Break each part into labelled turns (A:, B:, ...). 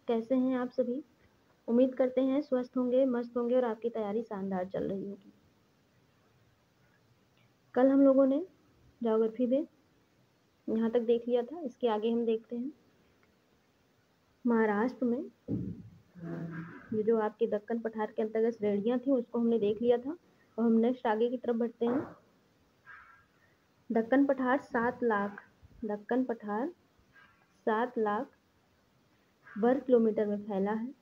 A: कैसे हैं आप सभी? उम्मीद करते हैं स्वस्थ होंगे, मस्त होंगे और आपकी तैयारी शानदार चल रही होगी। कल हम लोगों ने ज्योग्राफी में यहाँ तक देख लिया था। इसके आगे हम देखते हैं महाराष्ट्र में ये जो आपके दक्कन पठार के अंतर्गत श्रेणियाँ थी उसको हमने देख लिया था। और हम नेक्स्ट आगे की तरफ बढ़ते हैं। दक्कन पठार 7 लाख वर्ग किलोमीटर में फैला है।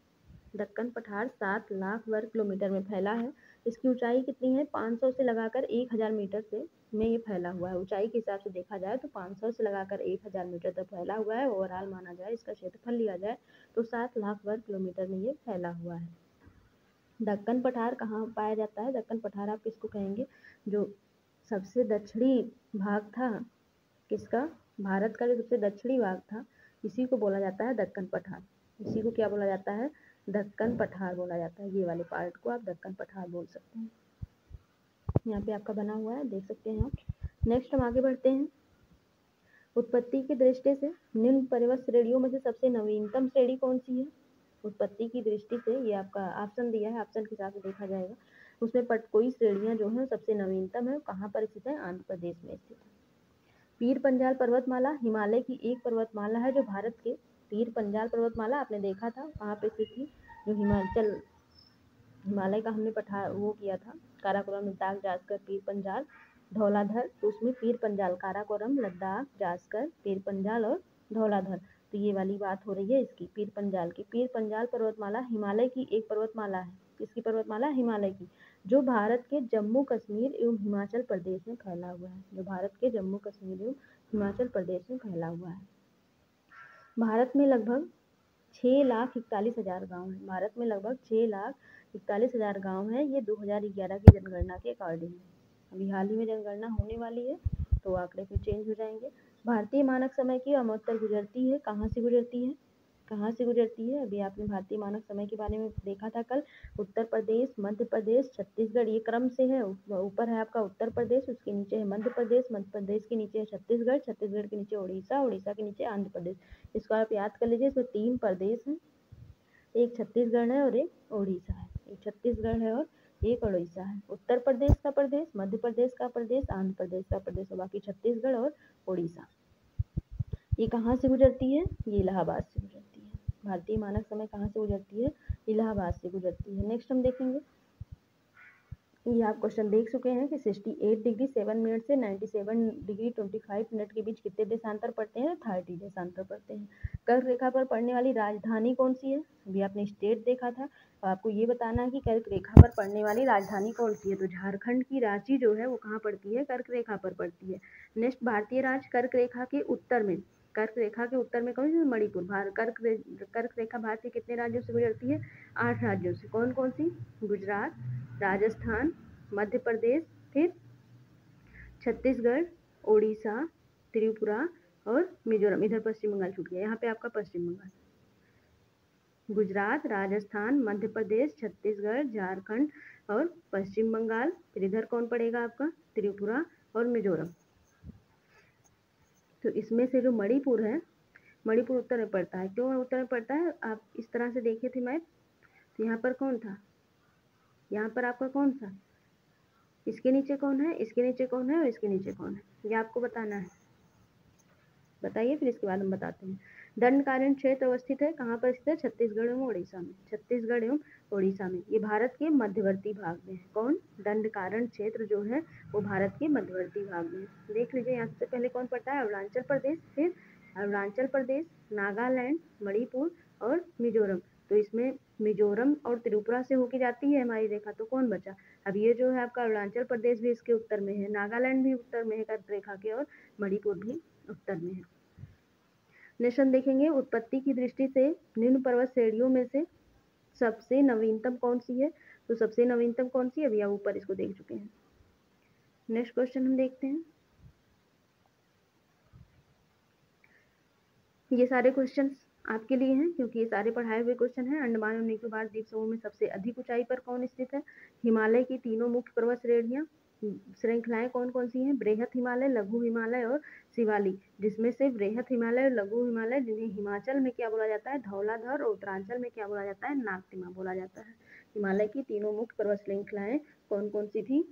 A: दक्कन पठार 7 लाख वर्ग किलोमीटर में फैला है। इसकी ऊंचाई कितनी है? 500 से लगाकर 1000 मीटर से में ये फैला हुआ है। ऊंचाई के हिसाब से देखा जाए तो 500 से लगाकर 1000 मीटर तक फैला हुआ है। ओवरऑल माना जाए, इसका क्षेत्रफल लिया जाए तो 7 लाख वर्ग किलोमीटर में ये फैला हुआ है। दक्कन पठार कहाँ पाया जाता है? दक्कन पठार आप किसको कहेंगे? जो सबसे दक्षिणी भाग था किसका? भारत का जो सबसे दक्षिणी भाग था, इसी को बोला जाता है दक्कन पठार। इसी को क्या बोला जाता है? दक्कन पठार बोला जाता है। ये वाले पार्ट को आप दक्कन पठार बोल सकते हैं। यहाँ पे आपका बना हुआ है, देख सकते हैं आप। नेक्स्ट हम आगे बढ़ते हैं। उत्पत्ति की दृष्टि से निम्न पर्वत श्रेणियों में से सबसे नवीनतम श्रेणी कौन सी है? उत्पत्ति की दृष्टि से ये आपका ऑप्शन दिया है, ऑप्शन के हिसाब से देखा जाएगा। उसमें कोई श्रेणियाँ जो है सबसे नवीनतम है, कहाँ पर स्थित है? आंध्र प्रदेश में स्थित है। पीर पंजाल पर्वतमाला हिमालय की एक पर्वतमाला है जो भारत के पीर पंजाल पर्वतमाला आपने देखा था वहाँ पे स्थित थी। जो हिमालय का हमने वो किया था काराकोरम, लद्दाख, जास्कर, पीर पंजाल, धौलाधर। तो उसमें पीर पंजाल, काराकोरम, लद्दाख, जास्कर, पीर पंजाल और धौलाधर। तो ये वाली बात हो रही है इसकी पीर पंजाल की। पीर पंजाल पर्वतमाला हिमालय की एक पर्वतमाला है। किसकी पर्वतमाला? हिमालय की, जो भारत के जम्मू कश्मीर एवं हिमाचल प्रदेश में फैला हुआ है। जो भारत के जम्मू कश्मीर एवं हिमाचल प्रदेश में फैला हुआ है। भारत में लगभग 6,41,000 गाँव हैं। भारत में लगभग 6,41,000 गाँव हैं। ये 2011 की जनगणना के अकॉर्डिंग है। अभी हाल ही में जनगणना होने वाली है तो आंकड़े फिर चेंज हो जाएंगे। भारतीय मानक समय की अमोत्तर गुजरती है। कहाँ से गुजरती है? कहाँ से गुजरती है? अभी आपने भारतीय मानक समय के बारे में देखा था कल। उत्तर प्रदेश, मध्य प्रदेश, छत्तीसगढ़, ये क्रम से है। ऊपर है आपका उत्तर प्रदेश, उसके नीचे है मध्य प्रदेश, मध्य प्रदेश के नीचे है छत्तीसगढ़, छत्तीसगढ़ के नीचे उड़ीसा, उड़ीसा के नीचे आंध्र प्रदेश। इसको आप याद कर लीजिए। इसमें 3 प्रदेश हैं, एक छत्तीसगढ़ है और एक उड़ीसा है। एक छत्तीसगढ़ है और एक उड़ीसा है। उत्तर प्रदेश का प्रदेश, मध्य प्रदेश का प्रदेश, आंध्र प्रदेश का प्रदेश और बाकी छत्तीसगढ़ और उड़ीसा। ये कहाँ से गुजरती है? ये इलाहाबाद से गुजरती है। भारतीय मानक समय कहाँ से गुजरती है? इलाहाबाद से गुजरती है। नेक्स्ट हम देखेंगे, ये आप क्वेश्चन देख चुके हैं कि 68 डिग्री 7 मिनट से 97 डिग्री 25 मिनट के बीच कितने देशांतर पड़ते हैं? 30 देशांतर पड़ते हैं। कर्क रेखा पर पड़ने वाली राजधानी कौन सी है? अभी आपने स्टेट देखा था, तो आपको ये बताना है कि कर्क रेखा पर पड़ने वाली राजधानी कौन सी है। तो झारखंड की रांची जो है वो कहाँ पड़ती है? कर्क रेखा पर पड़ती है। नेक्स्ट, भारतीय राज्य कर्क रेखा के उत्तर में, कर्क रेखा के उत्तर में कौन सी? मणिपुर। कर्क रेखा भारत के कितने राज्यों से गुजरती है? 8 राज्यों से। कौन कौन सी? गुजरात, राजस्थान, मध्य प्रदेश, फिर छत्तीसगढ़, ओडिशा, त्रिपुरा और मिजोरम। इधर पश्चिम बंगाल छूट गया, यहाँ पे आपका पश्चिम बंगाल। गुजरात, राजस्थान, मध्य प्रदेश, छत्तीसगढ़, झारखंड और पश्चिम बंगाल। फिर इधर कौन पड़ेगा आपका? त्रिपुरा और मिजोरम। तो इसमें से जो मणिपुर है, मणिपुर उत्तर में पड़ता है। क्यों उत्तर में पड़ता है? आप इस तरह से देखे थे मैप, तो यहाँ पर कौन था? यहाँ पर आपका कौन था? इसके नीचे कौन है? इसके नीचे कौन है? और इसके नीचे कौन है? ये आपको बताना है। बताइए, फिर इसके बाद हम बताते हैं। दंडकारण्य क्षेत्र अवस्थित है। कहाँ पर स्थित है? छत्तीसगढ़ एवं उड़ीसा में। छत्तीसगढ़ एवं उड़ीसा में। ये भारत के मध्यवर्ती भाग में है। कौन? दंडकारण्य क्षेत्र जो है वो भारत के मध्यवर्ती भाग में है। देख लीजिए, यहाँ से पहले कौन पड़ता है? अरुणाचल प्रदेश, फिर अरुणाचल प्रदेश, नागालैंड, मणिपुर और मिजोरम। तो इसमें मिजोरम और त्रिपुरा से होके जाती है हमारी रेखा, तो कौन बचा? अब ये जो है आपका अरुणाचल प्रदेश भी इसके उत्तर में है, नागालैंड भी उत्तर में है कर्क रेखा के, और मणिपुर भी उत्तर में है। नेक्स्ट देखेंगे, उत्पत्ति की दृष्टि से निम्न पर्वत श्रेणियों में से सबसे नवीनतम कौन सी है? तो सबसे नवीनतम कौन सी है? अभी आप ऊपर इसको देख चुके हैं। नेक्स्ट क्वेश्चन हम देखते हैं। ये सारे क्वेश्चन आपके लिए हैं क्योंकि ये सारे पढ़ाए हुए क्वेश्चन हैं। अंडमान और निकोबार द्वीप समूह में सबसे अधिक ऊंचाई पर कौन स्थित है? हिमालय की तीनों मुख्य पर्वत श्रेणियां श्रृंखलाएं कौन कौन सी हैं? बृहत हिमालय, लघु हिमालय और शिवालिक, जिसमें से बृहत हिमालय और लघु हिमालय जिन्हें हिमाचल में क्या बोला जाता है? धौलाधर, और उत्तरांचल में क्या बोला जाता है? नागटिमा बोला जाता है। हिमालय की तीनों मुख्य पर्वत श्रृंखलाएं कौन कौन सी थी?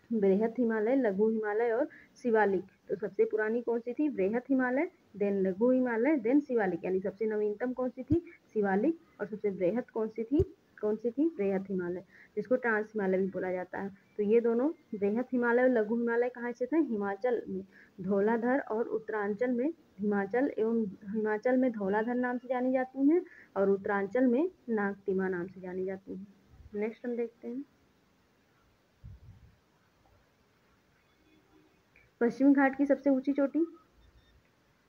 A: बृहत हिमालय, लघु हिमालय और शिवालिक। तो सबसे पुरानी कौन सी थी? बृहत हिमालय, देन लघु हिमालय, देन शिवालिक, यानी सबसे नवीनतम कौन सी थी? शिवालिक। और सबसे बृहत कौन सी थी? बृहत हिमालय, जिसको ट्रांस हिमालय भी बोला जाता है। तो ये दोनों बृहत हिमालय और लघु हिमालय कहाँ स्थित है? हिमाचल में धौलाधर, और उत्तरांचल में हिमाचल में धौलाधर नाम से जानी जाती हैं, और उत्तरांचल में नागटिमा नाम से जानी जाती हैं। नेक्स्ट हम देखते हैं पश्चिम घाट की सबसे ऊंची चोटी।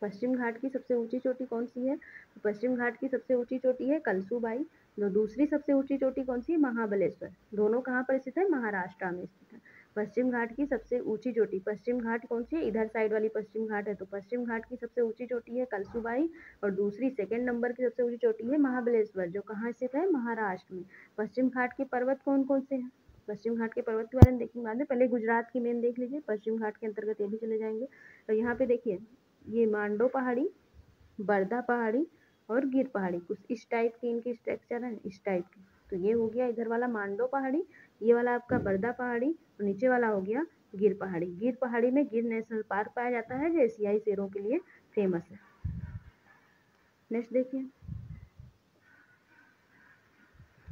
A: पश्चिम घाट की सबसे ऊंची चोटी कौन सी है? तो पश्चिम घाट की सबसे ऊंची चोटी है कलसूबाई। दूसरी सबसे ऊंची चोटी कौन सी है? महाबलेश्वर। दोनों कहाँ पर स्थित है? महाराष्ट्र में स्थित है। पश्चिम घाट की सबसे ऊंची चोटी, पश्चिम घाट कौन सी है? इधर साइड वाली पश्चिम घाट है, तो पश्चिम घाट की सबसे ऊंची चोटी है कलसूबाई, और दूसरी सेकंड नंबर की सबसे ऊंची चोटी है महाबलेश्वर, जो कहाँ स्थित है? महाराष्ट्र में। पश्चिम घाट के पर्वत कौन कौन से हैं? पश्चिम घाट के पर्वत के बारे में देखेंगे बाद में, पहले गुजरात की मेन देख लीजिए। पश्चिम घाट के अंतर्गत ये भी चले जाएंगे। तो यहाँ पे देखिए, ये मांडो पहाड़ी, बरदा पहाड़ी और गिर पहाड़ी, कुछ इस टाइप की इनकी स्ट्रक्चर है, इस टाइप की। तो ये हो गया इधर वाला मांडो पहाड़ी, ये वाला आपका बरदा पहाड़ी, और नीचे वाला हो गया गिर पहाड़ी। गिर पहाड़ी में गिर नेशनल पार्क पाया जाता है, जो एशियाई शेरों के लिए फेमस है। नेक्स्ट देखिए,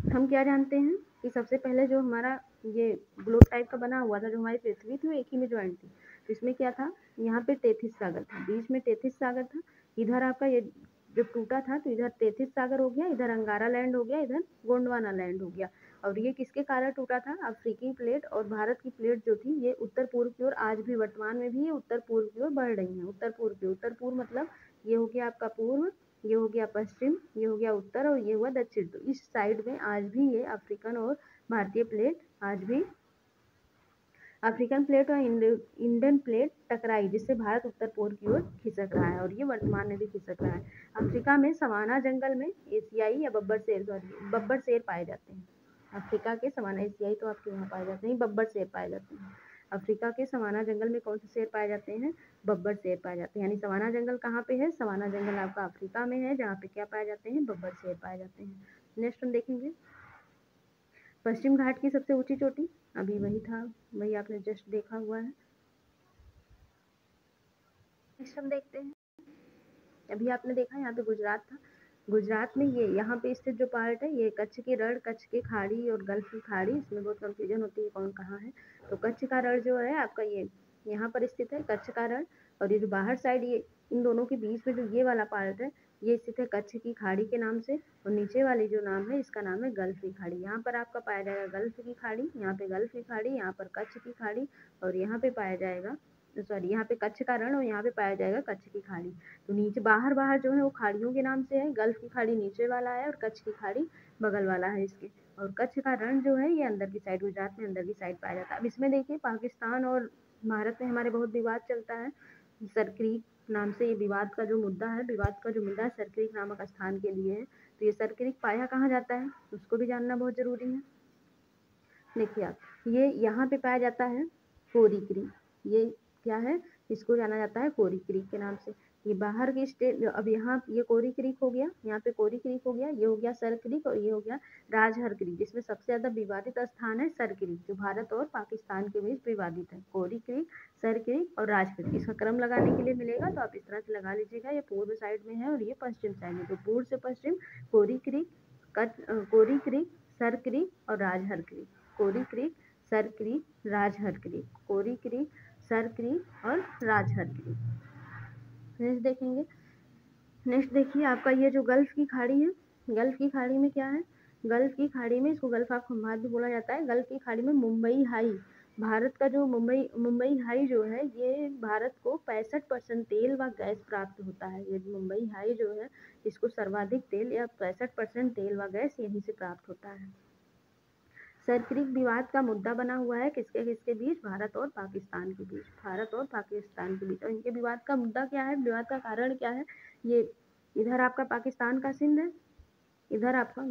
A: हम क्या जानते हैं कि सबसे पहले जो हमारा ये ग्लोब टाइप का बना हुआ था, जो हमारी पृथ्वी थी, वो एक ही में ज्वाइंट थी। तो इसमें क्या था? यहाँ पे तेथिस सागर था, बीच में तेथिस सागर था। इधर आपका ये जब टूटा था, तो इधर तेथिस सागर हो गया, इधर अंगारा लैंड हो गया, इधर गोंडवाना लैंड हो गया। और ये किसके कारण टूटा था? अफ्रीकी प्लेट और भारत की प्लेट जो थी, ये उत्तर पूर्व की ओर आज भी वर्तमान में भी ये उत्तर पूर्व की ओर बढ़ रही है। उत्तर पूर्व की, उत्तर पूर्व मतलब ये हो गया आपका पूर्व, ये हो गया पश्चिम, ये हो गया उत्तर, और ये हुआ दक्षिण। तो इस साइड में आज भी ये अफ्रीकन और भारतीय प्लेट, आज भी अफ्रीकन प्लेट और इंडियन प्लेट टकराई, जिससे भारत उत्तर पूर्व की ओर खिसक रहा है, और ये वर्तमान में भी खिसक रहा है। अफ्रीका में सवाना जंगल में एशियाई या बब्बर शेर पाए जाते हैं। अफ्रीका के सवाना, एशियाई तो आपके वहाँ पाए जाते हैं, बब्बर शेर पाए जाते हैं। अफ्रीका के सवाना जंगल में कौन से शेर पाए जाते हैं? बब्बर शेर पाए जाते हैं। यानी सवाना जंगल कहाँ पे है? सवाना जंगल आपका अफ्रीका में है, जहाँ पे क्या पाए जाते हैं? बब्बर शेर पाए जाते हैं। नेक्स्ट हम देखेंगे पश्चिम घाट की सबसे ऊंची चोटी, अभी वही था, वही आपने जस्ट देखा हुआ है। नेक्स्ट हम देखते हैं, अभी आपने देखा यहाँ पे गुजरात था, गुजरात में ये यहाँ पे स्थित जो पार्ट है, ये कच्छ की रण, कच्छ की खाड़ी और गल्फ की खाड़ी, इसमें बहुत कंफ्यूजन होती है कौन कहाँ है। तो कच्छ का रण जो है आपका ये यहाँ पर स्थित है, कच्छ का रण। और ये जो बाहर साइड, ये इन दोनों के बीच में जो ये वाला पार्ट है, ये स्थित है कच्छ की खाड़ी के नाम से। और नीचे वाली जो नाम है, इसका नाम है गल्फ की खाड़ी। यहाँ पर आपका पाया जाएगा गल्फ की खाड़ी, यहाँ पे गल्फ की खाड़ी, यहाँ पर कच्छ की खाड़ी, और यहाँ पे पाया जाएगा, सॉरी, यहाँ पे कच्छ का रण, और यहाँ पे पाया जाएगा कच्छ की खाड़ी। तो नीचे बाहर बाहर जो है वो खाड़ियों के नाम से है, गल्फ की खाड़ी नीचे वाला है, और कच्छ की खाड़ी बगल वाला है इसके। और कच्छ का रण जो है, ये अंदर की साइड, गुजरात में अंदर की साइड पाया जाता है। अब इसमें देखिए, पाकिस्तान और भारत में हमारे बहुत विवाद चलता है, सरक्रीक नाम से। ये विवाद का जो मुद्दा है, सरक्रीक नामक स्थान के लिए है। तो ये सरक्रीक पाया कहाँ जाता है, उसको भी जानना बहुत जरूरी है। देखिए आप, ये यहाँ पे पाया जाता है कोरी क्रीक, ये क्या है? इसको जाना जाता है कोरी क्रीक के नाम से। ये बाहर की स्टेट, अब यहाँ ये कोरी क्रीक हो गया, यहाँ पे कोरी क्रीक हो गया, ये हो गया सर क्रीक, और ये हो गया राजहर क्रीक, जिसमें सबसे ज्यादा विवादित स्थान है सर क्रीक, जो भारत और पाकिस्तान के बीच विवादित है। कोरी क्रीक, सर क्रीक और राज क्रीक, इसका क्रम लगाने के लिए मिलेगा, तो आप इस तरह से लगा लीजिएगा। ये पूर्व साइड में है और ये पश्चिम साइड में, तो पूर्व से पश्चिम कोरी क्रीक, कोरी क्रीक, सर क्रीक और राजहर क्रीक। कोरी creek, sir creek, Rajhar creek, कोरी क्रीक, सर क्रीक और राजहर क्रीक। नेक्स्ट देखेंगे, नेक्स्ट देखिए आपका ये जो गल्फ की खाड़ी है, गल्फ की खाड़ी में क्या है? गल्फ की खाड़ी में, इसको गल्फ ऑफ खंबात भी बोला जाता है। गल्फ की खाड़ी में मुंबई हाई, भारत का जो मुंबई हाई जो है, ये भारत को 65% तेल व गैस प्राप्त होता है। ये मुंबई हाई जो है, इसको सर्वाधिक तेल या 65% तेल व गैस यहीं से प्राप्त होता है। सरक्रीक विवाद का मुद्दा बना हुआ है किसके किसके बीच? भारत और पाकिस्तान के बीच, भारत और पाकिस्तान के बीच। और इनके विवाद का मुद्दा क्या है, विवाद का कारण क्या है? ये इधर आपका पाकिस्तान का सिंध है, इधर आपका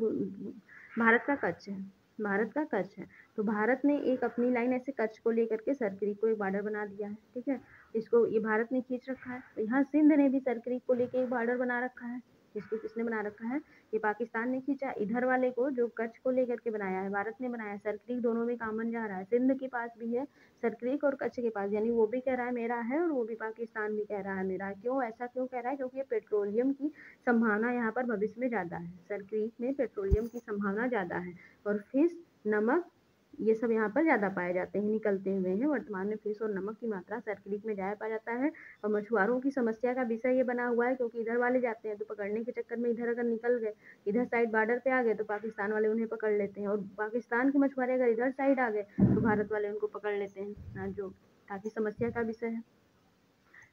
A: भारत का कच्छ है। भारत का कच्छ है। तो भारत ने एक अपनी लाइन ऐसे कच्छ को लेकर के सर क्रीक को एक बॉर्डर बना दिया है, ठीक है। इसको ये भारत ने खींच रखा है। तो यहाँ सिंध ने भी सर क्रीक को लेके एक बॉर्डर बना रखा है। इसको किसने बना रखा है? ये पाकिस्तान ने खींचा। इधर वाले को जो कच्छ को लेकर के बनाया है भारत ने बनाया। सर क्रीक दोनों में कॉमन जा रहा है, सिंध के पास भी है सर क्रीक और कच्छ के पास, यानी वो भी कह रहा है मेरा है और वो भी पाकिस्तान भी कह रहा है मेरा है। क्यों ऐसा क्यों कह रहा है? क्योंकि ये पेट्रोलियम की संभावना यहाँ पर भविष्य में ज़्यादा है। सर क्रीक में पेट्रोलियम की संभावना ज़्यादा है और फिश, नमक, ये सब यहाँ पर ज़्यादा पाए जाते हैं, निकलते हुए हैं। वर्तमान में फिश और नमक की मात्रा सर क्रीक में ज़्यादा पाया जाता है। और मछुआरों की समस्या का विषय ये बना हुआ है, क्योंकि इधर वाले जाते हैं तो पकड़ने के चक्कर में इधर अगर निकल गए, इधर साइड बॉर्डर पे आ गए तो पाकिस्तान वाले उन्हें पकड़ लेते हैं, और पाकिस्तान के मछुआरे अगर इधर साइड आ गए तो भारत वाले उनको पकड़ लेते हैं, जो काफ़ी समस्या का विषय है।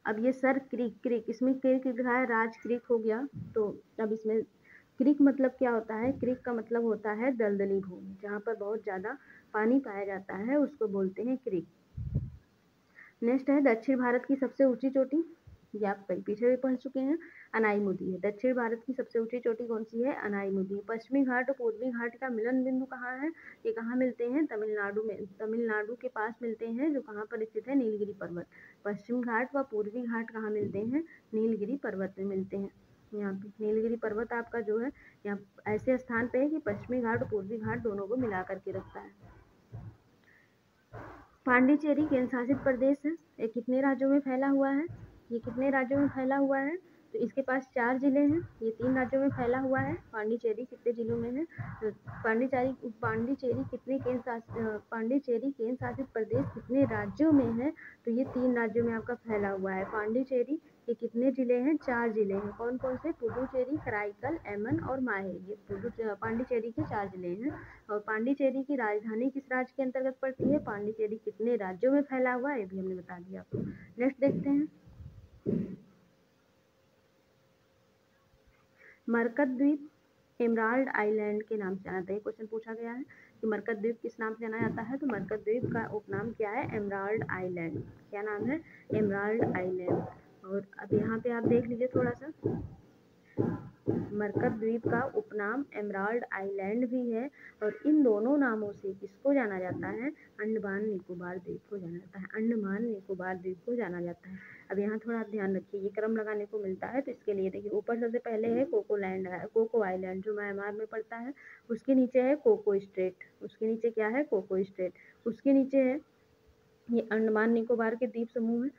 A: अब ये सर क्रीक, क्रीक इसमें क्रीक लिख रहा है, राज क्रीक हो गया। तो अब इसमें क्रीक मतलब क्या होता है? क्रीक का मतलब होता है दलदली भूमि, जहाँ पर बहुत ज़्यादा पानी पाया जाता है उसको बोलते हैं क्रीक। नेक्स्ट है दक्षिण भारत की सबसे ऊंची चोटी, ये आप कहीं पीछे भी पढ़ चुके हैं, अनाईमुदी है। दक्षिण भारत की सबसे ऊंची चोटी कौन सी है? अनाईमुदी। पश्चिमी घाट और पूर्वी घाट का मिलन बिंदु कहाँ है? ये कहाँ मिलते हैं? तमिलनाडु में, तमिलनाडु के पास मिलते हैं, जो कहाँ पर स्थित है? नीलगिरी पर्वत। पश्चिम घाट व पूर्वी घाट कहाँ मिलते हैं? नीलगिरी पर्वत में मिलते हैं। यहाँ पे नीलगिरी पर्वत आपका जो है यहाँ ऐसे स्थान पे है कि पश्चिमी घाट और पूर्वी घाट दोनों को मिला करके रखता है। पांडिचेरी केंद्र शासित प्रदेश है। ये कितने राज्यों में फैला हुआ है? ये कितने राज्यों में फैला हुआ है? तो इसके पास 4 जिले हैं। ये 3 राज्यों में फैला हुआ है। पांडिचेरी कितने जिलों में है? पांडिचेरी केंद्र शासित प्रदेश कितने राज्यों में है? तो ये 3 राज्यों में आपका फैला हुआ है। पांडिचेरी ये कितने जिले हैं? 4 जिले हैं। कौन कौन से? पुडुचेरी, कराईकल, एमन और माहे। ये पांडिचेरी के 4 जिले हैं। और पांडिचेरी की राजधानी किस राज्य के अंतर्गत पड़ती है? पांडिचेरी कितने राज्यों में फैला हुआ है? ये भी हमने बता दिया आपको। नेक्स्ट देखते हैं, मरकत द्वीप एमराल्ड आइलैंड के नाम से जाना जाता है। क्वेश्चन पूछा गया है कि मरकत द्वीप किस नाम से जाना जाता है? तो मरकत द्वीप का उपनाम क्या है? Emerald island. क्या नाम है? Emerald island. और अब यहाँ पे आप देख लीजिए थोड़ा सा, मरकत द्वीप का उपनाम एमराल्ड आइलैंड भी है, और इन दोनों नामों से किसको जाना जाता है? अंडमान निकोबार द्वीप को जाना जाता है। अंडमान निकोबार द्वीप को जाना जाता है। अब यहाँ थोड़ा आप ध्यान रखिए, ये क्रम लगाने को मिलता है, तो इसके लिए देखिए ऊपर सबसे पहले है कोको आइलैंड जो म्यांमार में पड़ता है। उसके नीचे है कोको स्ट्रेट। उसके नीचे क्या है? Coco Strait. उसके नीचे है ये अंडमान निकोबार के द्वीप समूह है,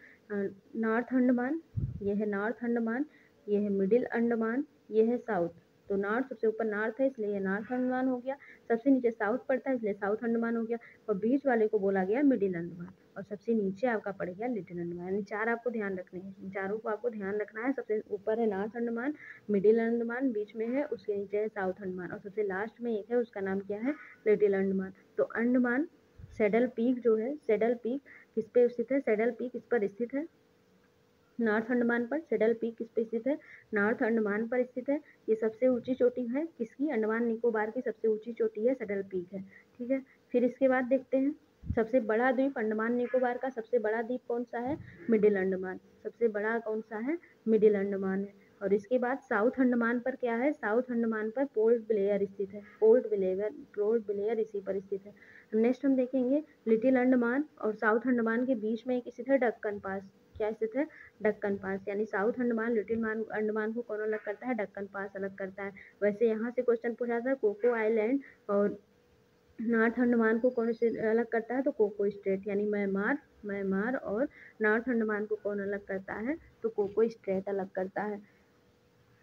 A: नॉर्थ अंडमान, ये है नॉर्थ अंडमान, ये है मिडिल अंडमान, ये है साउथ। तो नॉर्थ सबसे ऊपर नॉर्थ है इसलिए ये नॉर्थ अंडमान हो गया, सबसे नीचे साउथ पड़ता है इसलिए साउथ अंडमान हो गया, और बीच वाले को बोला गया मिडिल अंडमान, और सबसे नीचे आपका पड़ गया लिटिल अंडमान। यानी 4 आपको ध्यान रखने हैं, इन चारों को आपको ध्यान रखना है। सबसे ऊपर है नॉर्थ अंडमान, मिडिल अंडमान बीच में है, उसके नीचे है साउथ अंडमान, और सबसे लास्ट में एक है उसका नाम क्या है? लिटिल अंडमान। तो अंडमान सैडल पीक जो है, सैडल पीक किस पे स्थित है? सैडल पीक इस पर स्थित है नॉर्थ अंडमान पर। सैडल पीक किस पे स्थित है? नॉर्थ अंडमान पर स्थित है। ये सबसे ऊंची चोटी है किसकी? अंडमान निकोबार की सबसे ऊंची चोटी है, सैडल पीक है, ठीक है। फिर इसके बाद देखते हैं सबसे बड़ा द्वीप अंडमान निकोबार का सबसे बड़ा द्वीप कौन सा है? मिडिल अंडमान। सबसे बड़ा कौन सा है? मिडिल अंडमान है। और इसके बाद साउथ अंडमान पर क्या है? साउथ अंडमान पर पोर्ट ब्लेयर स्थित है। पोर्ट ब्लेयर इसी पर स्थित है। नेक्स्ट हम देखेंगे लिटिल अंडमान और साउथ अंडमान के बीच में एक स्थित है डक्कन पास। क्या स्थित है? डक्कन पास। यानी साउथ अंडमान लिटिल अंडमान को कौन अलग करता है? डक्कन पास अलग करता है। वैसे यहाँ से क्वेश्चन पूछा था कोको आइलैंड और नॉर्थ अंडमान को कौन से अलग करता है? तो कोको स्ट्रेट। यानी म्यांमार और नॉर्थ अंडमान को कौन अलग करता है? तो कोको स्ट्रेट अलग करता है।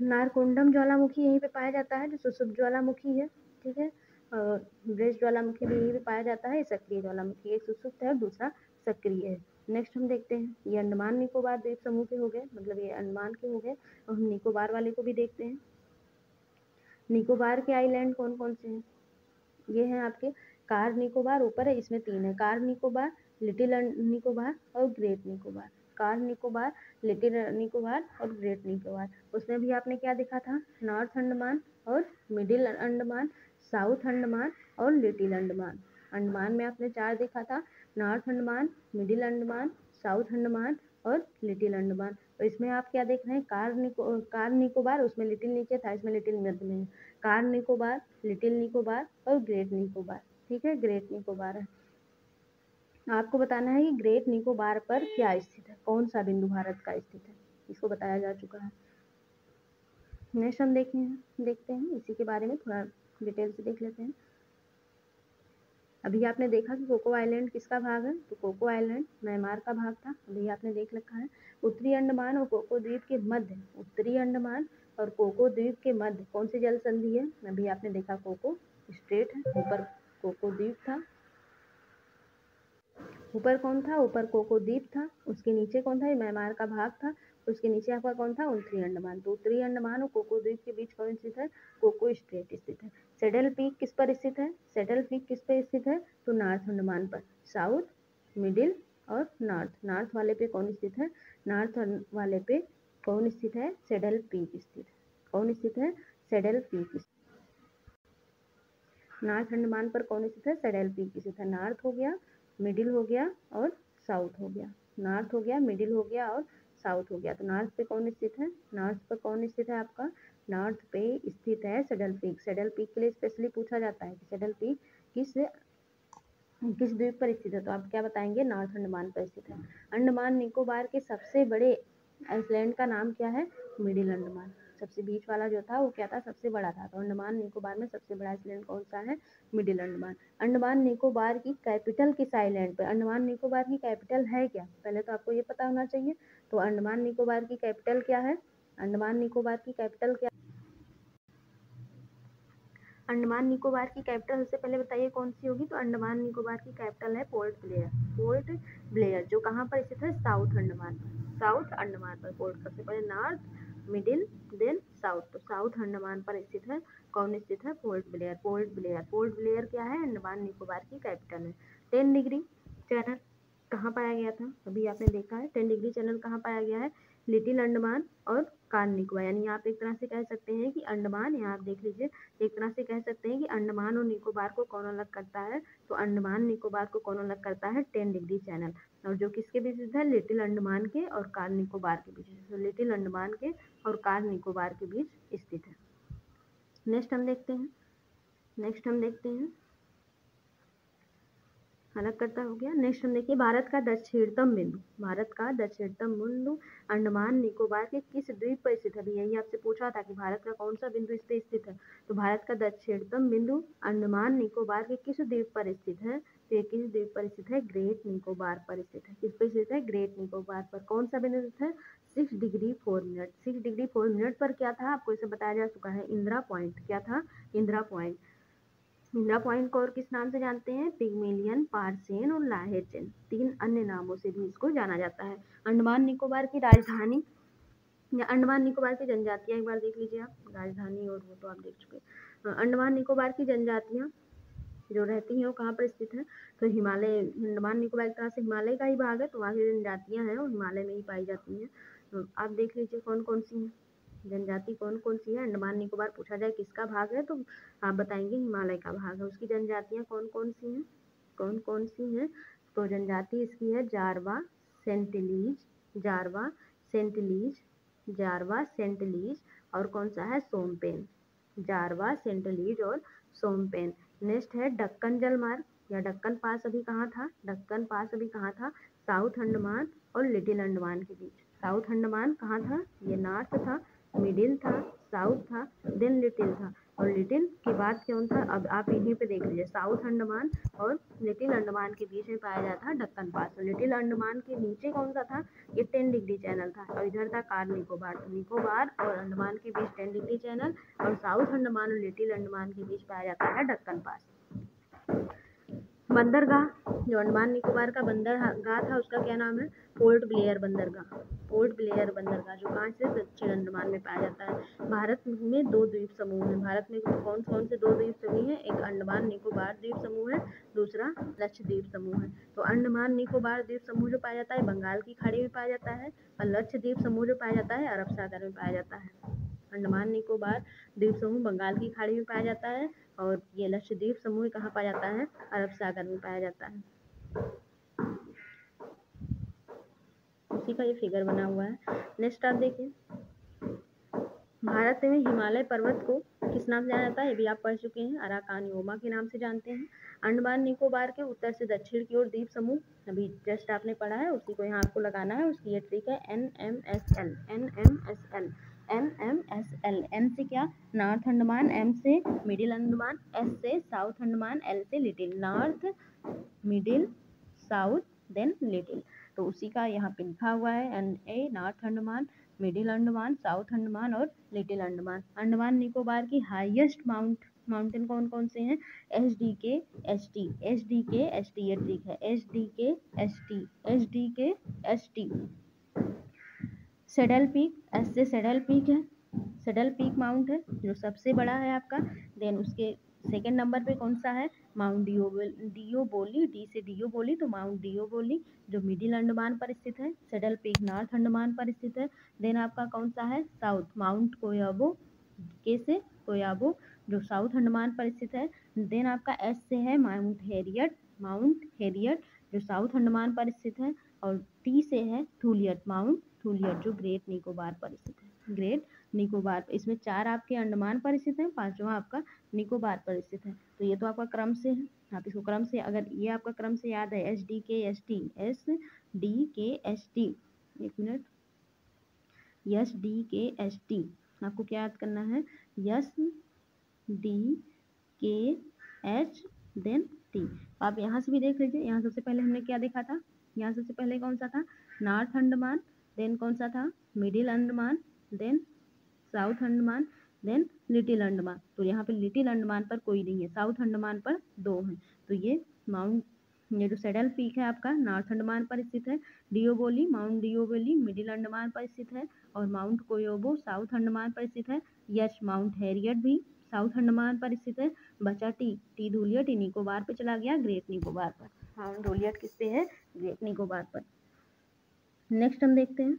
A: नारकोंडम ज्वालामुखी यहीं पे पाया जाता है, जो सुसुप्त ज्वालामुखी है, ठीक है। और ब्रेस्ट ज्वालामुखी भी यहीं पे पाया जाता है। सक्रिय ज्वालामुखी, एक सुसुप्त है और दूसरा सक्रिय है। नेक्स्ट हम देखते हैं, ये अंडमान निकोबार द्वीप समूह के हो गए, मतलब ये अंडमान के हो गए, और हम निकोबार वाले को भी देखते हैं। निकोबार के आइलैंड कौन कौन से हैं? ये हैं आपके कार निकोबार, ऊपर है इसमें 3 है, कार निकोबार, लिटिल निकोबार और great Nicobar. Car Nicobar, little Nicobar और ग्रेट निकोबार। उसमें भी आपने क्या देखा था? नॉर्थ अंडमान और मिडिल अंडमान, साउथ अंडमान और लिटिल अंडमान। अंडमान में आपने 4 देखा था, north Andaman, Middle Andaman, South Andaman और लिटिल अंडमान। तो इसमें आप क्या देख रहे हैं? कार निकोबार, उसमें लिटिल नीचे था, इसमें लिटिल मध्य में है। कार निकोबार, लिटिल निकोबार और ग्रेट निकोबार। ठीक है, ग्रेट निकोबार है। आपको बताना है कि ग्रेट निकोबार पर क्या स्थित है, कौन सा बिंदु भारत का स्थित है, इसको बताया जा चुका है। नेक्स्ट हम देखते हैं इसी के बारे में थोड़ा डिटेल से देख लेते हैं। अभी आपने देखा कि कोको आइलैंड किसका भाग है, तो कोको आइलैंड म्यांमार का भाग था, अभी आपने देख रखा है। उत्तरी अंडमान और कोको द्वीप के मध्य, उत्तरी अंडमान और कोको द्वीप के मध्य कौन सी जल संधि है, अभी आपने देखा कोको स्ट्रेट है, ऊपर कोको द्वीप था, ऊपर कौन था, ऊपर कोको द्वीप था, उसके नीचे कौन था, ये म्यांमार का भाग था, उसके नीचे आपका कौन था, उत्तरी अंडमान। तो उत्तरी अंडमान और कोको द्वीप के बीच कौन स्थित है, कोको स्ट्रेट स्थित है। सेडल पीक किस पर स्थित है, सेडल पीक किस पे स्थित है, तो नॉर्थ अंडमान पर, साउथ, मिडिल और नॉर्थ, नॉर्थ वाले पे कौन स्थित है, नॉर्थ वाले पे कौन स्थित है, सेडल पीक स्थित है, कौन स्थित है, सेडल पीक। नॉर्थ अंडमान पर कौन स्थित है, सेडल पीक स्थित है। नॉर्थ हो गया, मिडिल हो गया और साउथ हो गया, नॉर्थ हो गया, मिडिल हो गया और साउथ हो गया। तो नॉर्थ पे कौन स्थित है, नॉर्थ पर कौन स्थित है आपका, नॉर्थ पे स्थित है सेडल पीक। सेडल पीक के लिए स्पेशली पूछा जाता है कि सेडल पीक किस द्वीप पर स्थित है, तो आप क्या बताएंगे, नॉर्थ अंडमान पर स्थित है। अंडमान निकोबार के सबसे बड़े आइलैंड का नाम क्या है, मिडिल अंडमान। सबसे बीच वाला जो था वो क्या था, सबसे बड़ा था। तो अंडमान निकोबार में सबसे बड़ा आइलैंड कौन सा है, मिडिल अंडमान। अंडमान निकोबार की कैपिटल किस आइलैंड पर, अंडमान निकोबार की कैपिटल है क्या, पहले तो आपको ये पता होना चाहिए। तो अंडमान निकोबार की कैपिटल क्या है, अंडमान निकोबार की कैपिटल क्या, अंडमान निकोबार की कैपिटल सबसे पहले बताइए कौन सी होगी, तो अंडमान निकोबार की कैपिटल है पोर्ट ब्लेयर। पोर्ट ब्लेयर जो कहाँ पर स्थित है, साउथ अंडमान पर, साउथ अंडमान पर। पोर्ट सबसे पहले नॉर्थ, मिडिल, देन साउथ, तो साउथ अंडमान पर स्थित है, कौन स्थित है, port Blair. Port Blair, port Blair क्या है, अंडमान निकोबार की कैपिटल है। 10 डिग्री चैनल कहाँ पाया गया था, अभी आपने देखा है 10 डिग्री चैनल कहाँ पाया गया है, लिटिल अंडमान और कार निकोबार। यानी आप एक तरह से कह सकते हैं कि अंडमान, यहाँ आप देख लीजिए, एक तरह से कह सकते हैं कि अंडमान और निकोबार को कौन अलग करता है, तो अंडमान निकोबार को कौन अलग करता है, 10 डिग्री चैनल, और जो किसके बीच स्थित है, लिटिल अंडमान के और कार निकोबार के बीच, तो लिटिल अंडमान के और कार निकोबार के बीच स्थित है। नेक्स्ट हम देखते हैं अलग करता हो गया। नेक्स्ट हम देखिए, भारत का दक्षिणतम बिंदु, भारत का दक्षिणतम बिंदु अंडमान निकोबार के किस द्वीप पर स्थित है, यही आपसे पूछा था कि भारत का कौन सा बिंदु इस पे स्थित है, तो भारत का दक्षिणतम बिंदु अंडमान निकोबार के किस द्वीप पर स्थित है, तो ये किस द्वीप पर स्थित है, ग्रेट निकोबार पर स्थित है। किस पर स्थित है, ग्रेट निकोबार पर। कौन सा बिंदु स्थित है, 6 डिग्री 4 मिनट, 6 डिग्री 4 मिनट पर क्या था, आपको इसे बताया जा चुका है, इंदिरा पॉइंट। क्या था, इंदिरा पॉइंट। इंदिरा पॉइंट को और किस नाम से जानते हैं, पिग्मेलियन, पार्सेन और लाहेचन, 3 अन्य नामों से भी इसको जाना जाता है। अंडमान निकोबार की राजधानी या अंडमान निकोबार की जनजातियां एक बार देख लीजिए आप, राजधानी और वो तो आप देख चुके। अंडमान निकोबार की जनजातियां जो रहती हैं वो कहाँ पर स्थित है, तो हिमालय, अंडमान निकोबार एक तरह से हिमालय का ही भाग है, तो वहाँ की जनजातियां हैं वो हिमालय में ही पाई जाती हैं। तो आप देख लीजिए कौन कौन सी हैं, जनजाति कौन कौन सी है। अंडमान निकोबार पूछा जाए किसका भाग है, तो आप बताएंगे हिमालय का भाग है। उसकी जनजातियां कौन कौन सी हैं, कौन कौन सी हैं, तो जनजाति इसकी है जारवा, सेंटिलीज, जारवा, सेंटिलीज, जारवा, सेंटिलीज और कौन सा है, सोमपेन, जारवा, सेंटिलीज और सोमपेन। नेक्स्ट है डक्कन जलमार्ग या डक्कन पास, अभी कहाँ था, डक्कन पास अभी कहाँ था, साउथ अंडमान और लिटिल अंडमान के बीच। साउथ अंडमान कहाँ था, ये नॉर्थ था, मिडिल था, साउथ था, देन लिटिल था, और लिटिल के बाद कौन था, अब आप यहीं पे देख लीजिए, साउथ अंडमान और लिटिल अंडमान के बीच में पाया जाता है डक्कन पास। और लिटिल अंडमान के नीचे कौन सा था, ये 10 डिग्री चैनल था, और इधर था कार निकोबार। तो निकोबार और अंडमान के बीच 10 डिग्री चैनल और साउथ अंडमान और लिटिल अंडमान के बीच पाया जाता है डक्कन पास। बंदरगाह, जो अंडमान निकोबार का बंदरगाह था उसका क्या नाम है, पोर्ट ब्लेयर बंदरगाह। पोर्ट ब्लेयर बंदरगाह जो कहाँ से, दक्षिण अंडमान में पाया जाता है। भारत में 2 द्वीप समूह हैं, भारत में कौन कौन से 2 द्वीप समूह हैं, एक अंडमान निकोबार द्वीप समूह है, दूसरा लक्षद्वीप समूह है। तो अंडमान निकोबार द्वीप समूह जो पाया जाता है बंगाल की खाड़ी में पाया जाता है, और लक्षद्वीप समूह जो पाया जाता है अरब सागर में पाया जाता है। अंडमान निकोबार द्वीप समूह बंगाल की खाड़ी में पाया जाता है, और ये लक्षद्वीप समूह कहाँ पाया जाता है, अरब सागर में पाया जाता है। उसी का ये फिगर बना हुआ है। नेक्स्ट आप देखिए, भारत में हिमालय पर्वत को किस नाम से जाना जाता है, ये भी आप पढ़ चुके हैं, अराकानियोमा के नाम से जानते हैं। अंडमान निकोबार के उत्तर से दक्षिण की ओर द्वीप समूह, अभी जस्ट आपने पढ़ा है, उसी को यहाँ आपको लगाना है, उसकी ये ट्रिक है NMSL। NMSL NMSL, एन से क्या, नॉर्थ अंडमान, एम से मिडिल अंडमान, एस से साउथ अंडमान, एल से Little, North Middle South then Little. तो उसी का यहाँ पे लिखा हुआ है NA, North Andaman, Middle Andaman, South Andaman और लिटिल अंडमान। अंडमान निकोबार की हाईएस्ट माउंटेन कौन कौन से हैं, HDK ST, HDK ST, ये ट्रिक है, HDK ST, HDK ST। Saddle peak, S से सेडल पीक है, सेडल पीक माउंट है जो सबसे बड़ा है आपका। देन उसके सेकेंड नंबर पे कौन सा है, माउंट डियोबोली, डी से डियोबोली, तो माउंट डियोबोली जो मिडिल अंडमान पर स्थित है। सेडल पीक नॉर्थ अंडमान पर स्थित है। देन आपका कौन सा है, साउथ, माउंट कोयाबो, के से कोयाबो जो साउथ अंडमान पर स्थित है। देन आपका एस से है माउंट हेरियट, माउंट हेरियट जो साउथ अंडमान पर स्थित है। और टी से है थूलियट, माउंट थूलियट जो ग्रेट निकोबार पर स्थित है, ग्रेट निकोबार। इसमें 4 आपके अंडमान पर स्थित है, 5वां आपका निकोबार पर स्थित है। तो ये तो आपका क्रम से है, आप इसको क्रम से, अगर ये आपका क्रम से याद है, SDK ST, SDK ST, एक मिनट, SDK ST आपको क्या याद करना है, SDK देन टी। आप यहाँ से भी देख लीजिए, यहाँ सबसे पहले हमने क्या देखा था, यहाँ सबसे पहले कौन सा था, नॉर्थ अंडमान, देन कौन सा था, Middle Andaman, then South Andaman, then Little Andaman. तो यहाँ पे लिटिल अंडमान पर कोई नहीं है, साउथ अंडमान पर 2 हैं। तो ये जो सेडल पीक है आपका नॉर्थ अंडमान पर स्थित है। डियोबोली, माउंट डियोबोली मिडिल अंडमान पर स्थित है। और माउंट कोयोबो साउथ अंडमान पर स्थित है। यस, माउंट हैरियट भी साउथ अंडमान पर स्थित है। बचा टी धूलियट निकोबार पे चला गया, ग्रेट निकोबार पर। माउंट धूलियट किस पे है, ग्रेट निकोबार पर। नेक्स्ट हम देखते हैं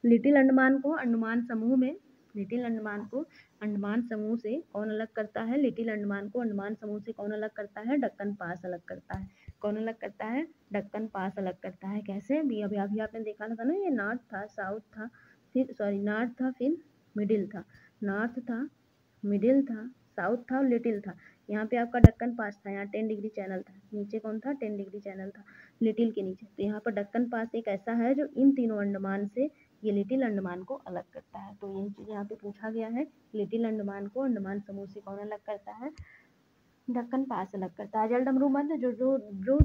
A: लिटिल अंडमान को अंडमान समूह में, लिटिल अंडमान को अंडमान समूह से कौन अलग करता है, लिटिल अंडमान को अंडमान समूह से कौन अलग करता है, डक्कन पास अलग करता है। कौन अलग करता है, डक्कन पास अलग करता है। कैसे, अभी अभी आपने देखा था ना, ये नॉर्थ था, साउथ था, फिर सॉरी नॉर्थ था, फिर मिडिल था, नॉर्थ था, मिडिल था, साउथ था और लिटिल था। यहाँ पे आपका डक्कन पास था, यहाँ 10 डिग्री चैनल था, नीचे कौन था, 10 डिग्री चैनल था लिटिल के नीचे। तो यहाँ पर डक्कन पास एक ऐसा है जो इन तीनों अंडमान से ये लिटिल अंडमान को अलग करता है। तो यही चीज़ यहाँ पे पूछा गया है, लिटिल अंडमान को अंडमान समूह से कौन अलग करता है, दक्कन पास अलग करता है। जलडमरू मध्य जो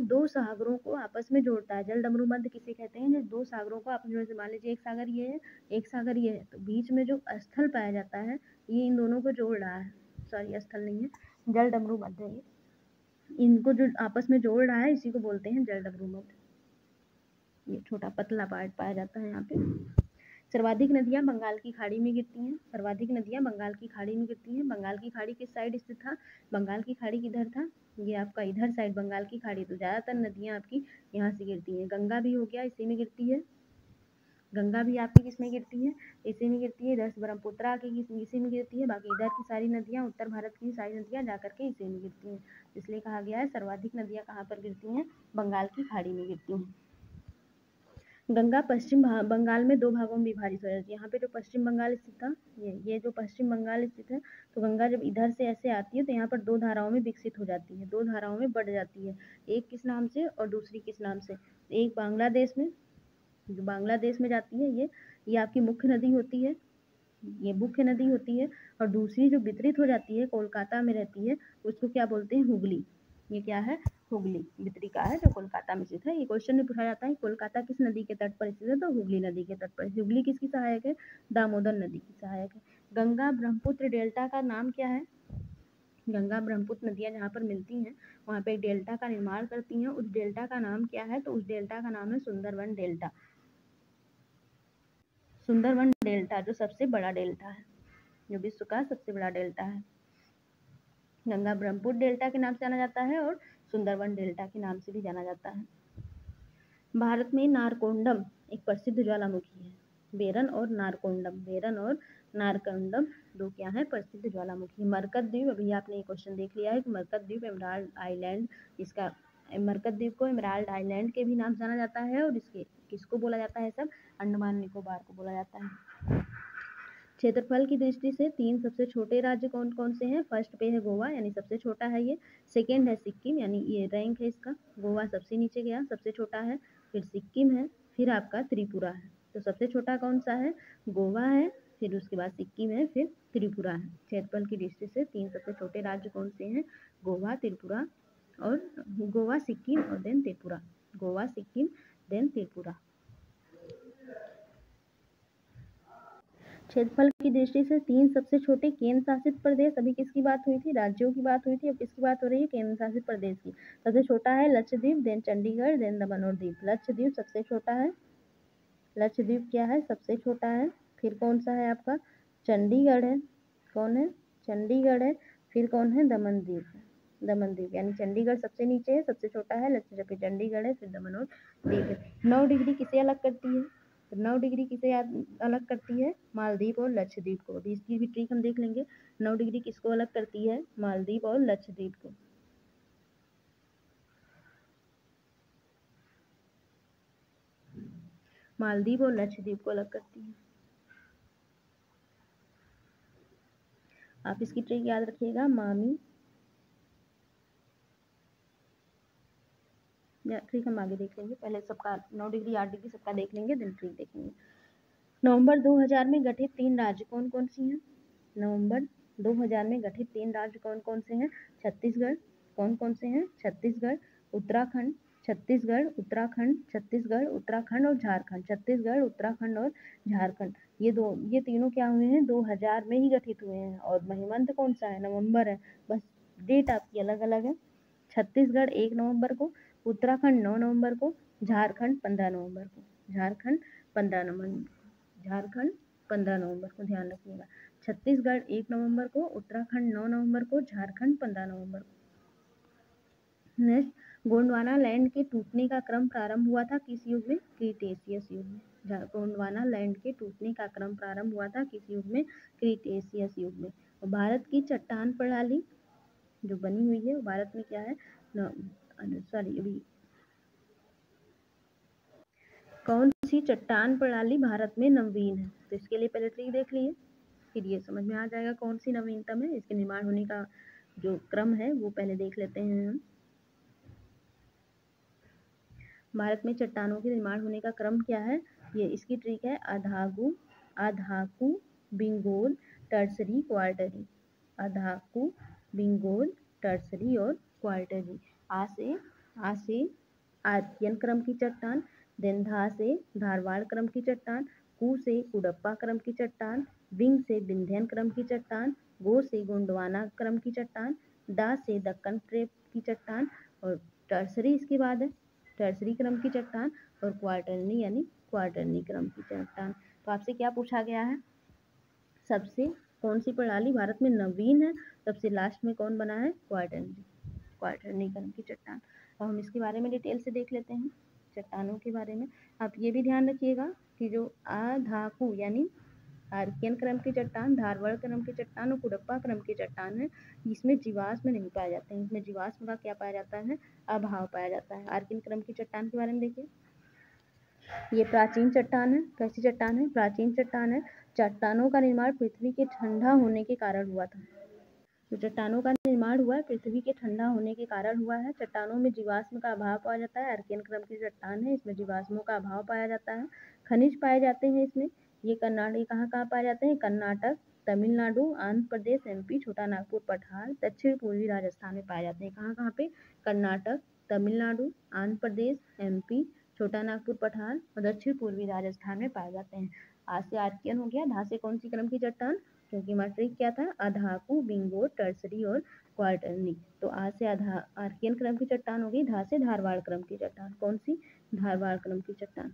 A: 2 सागरों को आपस में जोड़ता है, जलडमरू मध्य किसे कहते हैं, जो 2 सागरों को आपस में, मान लीजिए एक सागर ये है, एक सागर ये है, तो बीच में जो स्थल पाया जाता है ये इन दोनों को जोड़ रहा है, सॉरी स्थल नहीं है, जलडमरू मध्य, ये इनको जो आपस में जोड़ रहा है इसी को बोलते हैं जलडमरू मध्य। ये छोटा पतला पार्ट पाया जाता है यहाँ पे। सर्वाधिक नदियाँ बंगाल की खाड़ी में गिरती हैं, सर्वाधिक नदियाँ बंगाल की खाड़ी में गिरती हैं। बंगाल की खाड़ी किस साइड स्थित था, बंगाल की खाड़ी किधर था, ये आपका इधर साइड बंगाल की खाड़ी। तो ज़्यादातर नदियाँ आपकी यहाँ से गिरती हैं। गंगा भी हो गया, इसी में गिरती है, गंगा भी आपकी किस में गिरती है, इसी में गिरती है। इधर से ब्रह्मपुत्रा की इसी में गिरती है। बाकी इधर की सारी नदियाँ, उत्तर भारत की सारी नदियाँ जा करके इसी में गिरती हैं। इसलिए कहा गया है सर्वाधिक नदियाँ कहाँ पर गिरती हैं, बंगाल की खाड़ी में गिरती हैं। गंगा पश्चिम बंगाल में 2 भागों में विभाजित हो जाती है। यहाँ पे जो पश्चिम बंगाल स्थित था, ये जो पश्चिम बंगाल स्थित है, तो गंगा जब इधर से ऐसे आती है तो यहाँ पर 2 धाराओं में विकसित हो जाती है, 2 धाराओं में बढ़ जाती है। एक किस नाम से और दूसरी किस नाम से, एक बांग्लादेश में, जो बांग्लादेश में जाती है ये आपकी मुख्य नदी होती है, ये मुख्य नदी होती है। और दूसरी जो वितरित हो जाती है, कोलकाता में रहती है, उसको क्या बोलते हैं, हुगली। ये क्या है, हुगली वितरिका है जो कोलकाता में स्थित है। ये क्वेश्चन में पूछा जाता है कोलकाता किस नदी के तट पर स्थित है, तो हुगली नदी के तट पर। हुगली किसकी सहायक है, दामोदर नदी की सहायक है। गंगा ब्रह्मपुत्र डेल्टा का नाम क्या है, गंगा ब्रह्मपुत्र नदियाँ जहाँ पर मिलती हैं वहाँ पे एक डेल्टा का निर्माण करती हैं, उस डेल्टा का नाम क्या है, तो उस डेल्टा का नाम है सुंदरवन डेल्टा। सुंदरवन डेल्टा जो सबसे बड़ा डेल्टा है, जो विश्व का सबसे बड़ा डेल्टा है। गंगा ब्रह्मपुत्र डेल्टा के नाम से जाना जाता है और सुंदरवन डेल्टा के नाम से भी जाना जाता है। भारत में नारकोंडम एक प्रसिद्ध ज्वालामुखी है। बेरन और नारकोंडम, बेरन और नारकोंडम 2 क्या है, प्रसिद्ध ज्वालामुखी। मरकत द्वीप, अभी आपने ये क्वेश्चन देख लिया है कि मरकत द्वीप एमराल्ड आइलैंड, इसका मरकत द्वीप को एमराल्ड आइलैंड के भी नाम से जाना जाता है। और इसके किसको बोला जाता है, सब अंडमान निकोबार को बोला जाता है। क्षेत्रफल की दृष्टि से 3 सबसे छोटे राज्य कौन कौन से हैं? फर्स्ट पे है गोवा, यानी सबसे छोटा है ये। सेकेंड है सिक्किम, यानी ये रैंक है इसका, गोवा सबसे नीचे गया, सबसे छोटा है। फिर सिक्किम है, फिर आपका त्रिपुरा है। तो सबसे छोटा कौन सा है? गोवा है, फिर उसके बाद सिक्किम है, फिर त्रिपुरा है। क्षेत्रफल की दृष्टि से 3 सबसे छोटे राज्य कौन से हैं? गोवा, त्रिपुरा और गोवा, सिक्किम और देन त्रिपुरा। गोवा, सिक्किम, देन त्रिपुरा। क्षेत्रफल की दृष्टि से 3 सबसे छोटे केंद्र शासित प्रदेश, अभी किसकी बात हुई थी? राज्यों की बात हुई थी, अब किसकी बात हो रही है? केंद्र शासित प्रदेश की। सबसे छोटा है लक्षद्वीप, देन चंडीगढ़, देन दमन और दीव। लक्षद्वीप सबसे छोटा है, लक्षद्वीप क्या है? सबसे छोटा है। फिर कौन सा है आपका? चंडीगढ़ है। कौन है? चंडीगढ़ है। फिर कौन है? दमनदीप है, दमनदीप, यानी चंडीगढ़ सबसे नीचे है, सबसे छोटा है, लक्षद्वीप, फिर चंडीगढ़ है, फिर दमन और दीव है। 9 डिग्री किसे अलग करती है? तो 9 डिग्री किसे अलग करती है? मालदीव और लक्षद्वीप को। अभी इसकी भी ट्रिक हम देख लेंगे। 9 डिग्री किसको अलग करती है? मालदीव और लक्षद्वीप को। मालदीव और लक्षद्वीप को अलग करती है। आप इसकी ट्रिक याद रखिएगा, मामी। ट्रिक हम आगे देख लेंगे, पहले सबका 9 डिग्री 8 डिग्री सबका देख लेंगे, देन ट्रिक देखेंगे। नवंबर 2000 में गठित 3 राज्य कौन कौन सी हैं? नवंबर 2000 में गठित 3 राज्य कौन कौन से हैं? छत्तीसगढ़। कौन कौन से हैं? छत्तीसगढ़, उत्तराखंड, छत्तीसगढ़, उत्तराखंड, छत्तीसगढ़, उत्तराखंड और झारखंड। छत्तीसगढ़, उत्तराखंड और झारखंड, ये तीनों क्या हुए हैं? 2000 में ही गठित हुए हैं। और महिमंथ कौन सा है? नवंबर है, बस डेट आपकी अलग अलग है। छत्तीसगढ़ 1 नवंबर को, उत्तराखंड 9 नवंबर को, झारखंड 15 नवंबर को। झारखंड 15 नवंबर, झारखंड 15 नवंबर को, ध्यान रखिएगा। छत्तीसगढ़ 1 नवंबर को, उत्तराखंड 9 नवंबर को, झारखंड 15 नवंबर को। नेक्स्ट, गोंडवाना लैंड के टूटने का क्रम प्रारंभ हुआ था किस युग में? क्रीटेशियस युग में। गोंडवाना लैंड के टूटने का क्रम प्रारंभ हुआ था किस युग में? क्रीटेशियस युग में। और भारत की चट्टान प्रणाली जो बनी हुई है वो भारत में क्या है? सॉरी, अभी कौन सी चट्टान प्रणाली भारत में नवीन है? तो इसके लिए पहले ट्रिक देख लिए, फिर ये समझ में आ जाएगा कौन सी नवीनतम है। इसके निर्माण होने का जो क्रम है वो पहले देख लेते हैं हम। भारत में चट्टानों के निर्माण होने का क्रम क्या है? ये इसकी ट्रिक है, आधागु, आधाकु, बिंगोल, टर्सरी, क्वार्टरी। आधाकु, बिंगोल, टर्सरी और क्वार्टरी। आ से आर्कियन क्रम की चट्टान, देन धा से धारवाड़ क्रम की चट्टान, कु से कुडप्पा क्रम की चट्टान, बिंग से विंध्यन क्रम की चट्टान, गो से गोंडवाना क्रम की चट्टान, डा से दक्कन ट्रेप की चट्टान और टर्सरी इसके बाद है, टर्सरी क्रम की चट्टान और क्वार्टरनी यानी क्वार्टरनी क्रम की चट्टान। तो आपसे क्या पूछा गया है? सबसे कौन सी प्रणाली भारत में नवीन है? सबसे लास्ट में कौन बना है? क्वार्टरनी, क्वार्टरनी क्रम की चट्टान। और हम इसके बारे में डिटेल से देख लेते हैं, चट्टानों के बारे में। आप ये भी ध्यान रखिएगा कि जो आधाकु यानी आर्कियन क्रम की चट्टान, धारवाड़ क्रम की चट्टान और कुडप्पा क्रम की चट्टान है, इसमें जीवाश्म नहीं पाए जाते हैं। इसमें जीवाश्म का क्या पाया जाता है? अभाव पाया जाता है। आर्कियन क्रम की चट्टान के बारे में देखिए, ये प्राचीन चट्टान है। कैसी चट्टान है? प्राचीन चट्टान है। चट्टानों का निर्माण पृथ्वी के ठंडा होने के कारण हुआ था। तो चट्टानों का निर्माण हुआ है पृथ्वी के ठंडा होने के कारण हुआ है। चट्टानों में जीवाश्म का अभाव पाया जाता है। आर्कियन क्रम की चट्टान है, इसमें जीवाश्मों का अभाव पाया जाता है। खनिज पाए जाते हैं इसमें। ये कर्नाटक कहाँ कहाँ पाए जाते हैं? कर्नाटक, तमिलनाडु, आंध्र प्रदेश, एमपी, छोटा नागपुर, पठार, दक्षिण पूर्वी राजस्थान में पाए जाते हैं। कहाँ कहाँ पे? कर्नाटक, तमिलनाडु, आंध्र प्रदेश, एमपी, छोटा नागपुर, पठार और दक्षिण पूर्वी राजस्थान में पाए जाते हैं। आ से आर्कियन हो गया, धा से कौन सी क्रम की चट्टान? क्योंकि हमारा ट्रिक क्या था? आधाकु, बिंगो, टर्सरी और क्वार्टरनी। तो आ से आर्कियन क्रम की चट्टान हो गई, धा से धारवाड़ क्रम की चट्टान। कौन सी? धारवाड़ क्रम की चट्टान।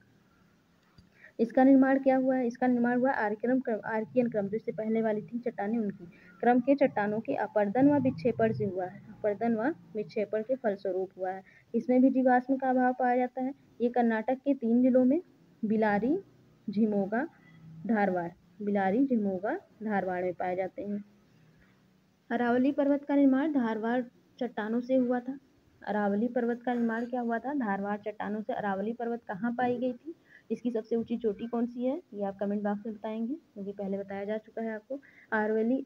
A: इसका निर्माण क्या हुआ है? इसका निर्माण हुआ आर्कियन क्रम, जिससे पहले वाली थी चट्टानें उनकी क्रम के चट्टानों के अपर्दन व विक्षेपण से हुआ है। अपर्दन व विक्षेपण के फलस्वरूप हुआ है। इसमें भी जीवाश्म का अभाव पाया जाता है। ये कर्नाटक के 3 जिलों में बिलारी, झिमोगा, धारवाड़, बिलारी, झिमोगा, धारवाड़ में पाए जाते हैं। अरावली पर्वत का निर्माण धारवाड़ चट्टानों से हुआ था। अरावली पर्वत का निर्माण क्या हुआ था? धारवाड़ चट्टानों से। अरावली पर्वत कहाँ पाई गई थी? इसकी सबसे ऊंची चोटी कौन सी है, ये आप कमेंट बॉक्स में बताएंगे, क्योंकि पहले बताया जा चुका है आपको।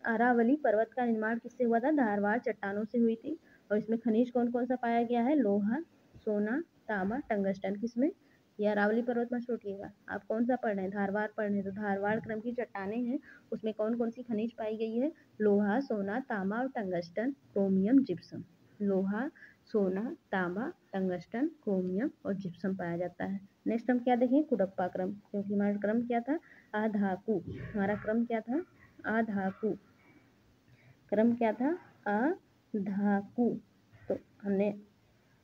A: अरावली पर्वत का निर्माण किससे हुआ था, धारवाड़ चट्टानों से हुई थी। और इसमें खनिज कौन कौन सा पाया गया है, लोहा, सोना, तांबा, टंगस्टन। किसमें, ये अरावली पर्वत मत छोड़िएगा, आप कौन सा पढ़ रहे हैं, धारवाड़ पढ़ रहे हैं, तो धारवाड़ क्रम की चट्टानें हैं, उसमें कौन कौन सी खनिज पाई गई है, लोहा, सोना, तांबा और टंगस्टन, क्रोमियम, जिप्सम। लोहा, सोना, तांबा, टंगस्टन, क्रोमियम और जिप्सम पाया जाता है। नेक्स्ट हम क्या देखें, कुडप्पा क्रम, क्योंकि हमारा क्रम क्या था, आधाकु। हमारा क्रम क्या था, आधाकु। क्रम क्या था, आधाकु। तो हमने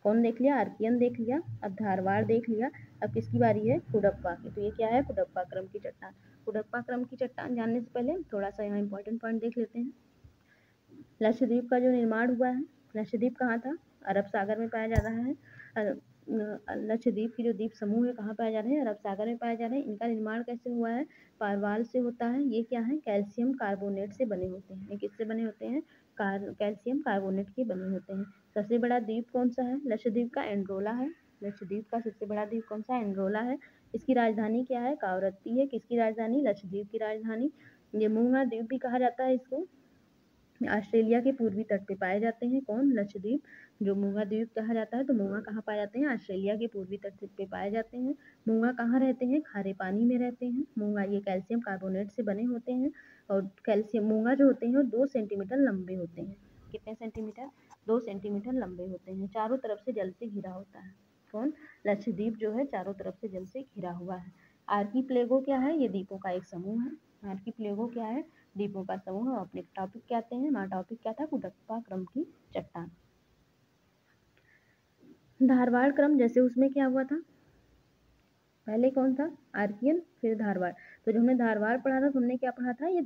A: कौन देख लिया, आर्कियन देख लिया, अब धारवाड़ देख लिया, अब किसकी बारी है, कुडप्पा की। तो ये क्या है, कुडप्पा क्रम की चट्टान। कुडप्पा क्रम की चट्टान जानने से पहले थोड़ा सा यहाँ इंपॉर्टेंट पॉइंट देख लेते हैं। लक्षद्वीप का जो निर्माण हुआ है, लक्षद्वीप कहाँ था, अरब सागर में पाया जा रहा है। लक्षद्वीप की जो द्वीप समूह है कहाँ पाया जा रहे हैं, अरब सागर में पाया जा रहे हैं। इनका निर्माण कैसे हुआ है, पारवाल से होता है। ये क्या है, कैल्शियम कार्बोनेट से बने होते हैं। ये किससे बने होते हैं, कैल्शियम कार्बोनेट के बने होते हैं। सबसे बड़ा द्वीप कौन सा है, लक्षद्वीप का एंड्रोला है। लक्षद्वीप का सबसे बड़ा द्वीप कौन सा है, एंड्रोला है। इसकी राजधानी क्या है, कावरत्ती है। किसकी राजधानी, लक्षद्वीप की राजधानी। ये मूंगा द्वीप भी कहा जाता है इसको। ऑस्ट्रेलिया के पूर्वी तट पे पाए जाते हैं, कौन, लक्षद्वीप। जो मूंगा द्वीप कहा जाता है, तो मूंगा कहाँ पाए जाते हैं, ऑस्ट्रेलिया के पूर्वी तट पे पाए जाते हैं। मूंगा कहाँ रहते हैं, खारे पानी में रहते हैं। मूंगा ये कैल्शियम कार्बोनेट से बने होते हैं। और कैल्शियम मूंगा जो होते हैं वो 2 सेंटीमीटर लंबे होते हैं। कितने सेंटीमीटर, 2 सेंटीमीटर लंबे होते हैं। चारों तरफ से जल से घिरा होता है। कौन, लक्षद्वीप जो है चारों तरफ से जल से घिरा हुआ है। आर्कीप्लेगो क्या है, ये द्वीपों का एक समूह है। आर्कीप्लेगो क्या है, द्वीपों का समूह। अपने टॉपिक क्या आते हैं, हमारा टॉपिक क्या था, कुडप्पा क्रम की चट्टान। धारवाड़ क्रम, जैसे उसमें क्या हुआ था, पहले कौन था, आर्कियन, फिर धारवाड़। तो जो हमने धारवाड़ पढ़ा था तो हमने क्या पढ़ा था, ये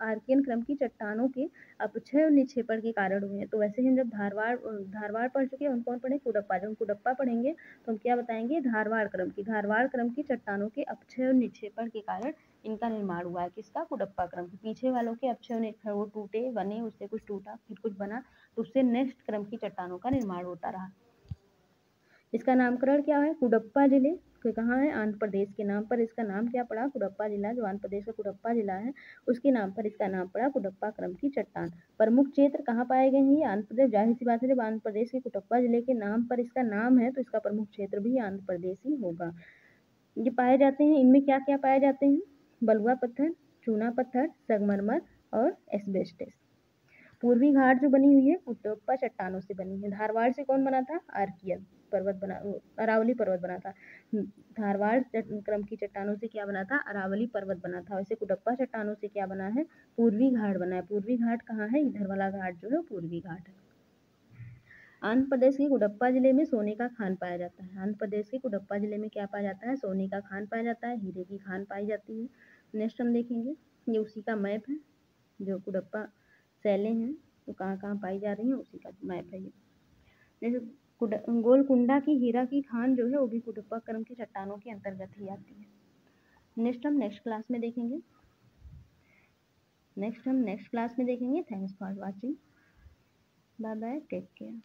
A: आर्कियन क्रम की चट्टानों के अपक्षय और निक्षेपण के कारण हुए हैं। तो वैसे ही हम जब धारवाड़ पढ़ चुके हैं, हम कौन पढ़े, कुडप्पा। जब हम कुडप्पा पढ़ेंगे तो हम क्या बताएंगे, धारवाड़ क्रम की चट्टानों के अपक्षय और निक्षेपण के कारण इनका निर्माण हुआ है। किसका, कुडप्पा क्रम के। पीछे वालों के अपक्षय निक्षेपण, वो टूटे बने, उससे कुछ टूटा फिर कुछ बना, तो उससे नेक्स्ट क्रम की चट्टानों का निर्माण होता रहा। इसका नामकरण क्या है, कुडप्पा जिले के, कहाँ है, आंध्र प्रदेश के नाम पर इसका नाम क्या पड़ा, कुडप्पा जिला। जो आंध्र प्रदेश का कुडप्पा जिला है उसके नाम पर इसका नाम पड़ा कुडप्पा क्रम की चट्टान। प्रमुख क्षेत्र कहाँ पाए गए हैं, ये आंध्र प्रदेश। जाहिर सी बात है, जब आंध्र प्रदेश के कुडप्पा जिले के नाम पर इसका नाम है तो इसका प्रमुख क्षेत्र भी आंध्र प्रदेश ही होगा। ये पाए जाते हैं, इनमें क्या क्या पाए जाते हैं, बलुआ पत्थर, चूना पत्थर, संगमरमर और एस्बेस्टस। पूर्वी घाट जो बनी हुई है कुडप्पा चट्टानों से बनी है। धारवाड़ से कौन बना था, आर्कियन पर्वत बना, अरावली पर्वत बना था। धारवाड़ क्रम की चट्टानों से क्या बना था, अरावली पर्वत बना था। वैसे कुडप्पा चट्टानों से क्या बना है, पूर्वी घाट बना है। पूर्वी घाट कहाँ है, इधर वाला घाट जो है पूर्वी घाट है। आंध्र प्रदेश के कुडप्पा जिले में सोने का खान पाया जाता है। आंध्र प्रदेश के कुडप्पा जिले में क्या पाया जाता है, सोने का खान पाया जाता है, हीरे की खान पाई जाती है। नेक्स्ट हम देखेंगे, ये उसी का मैप है, जो कुडप्पा शैलें हैं तो कहाँ कहाँ पाई जा रही हैं, उसी का मैप है ये। जैसे गोलकुंडा की हीरा की खान जो है वो भी कुडप्पा क्रम की चट्टानों के अंतर्गत ही आती है। नेक्स्ट हम नेक्स्ट क्लास में देखेंगे। Thanks for watching, bye bye, take care.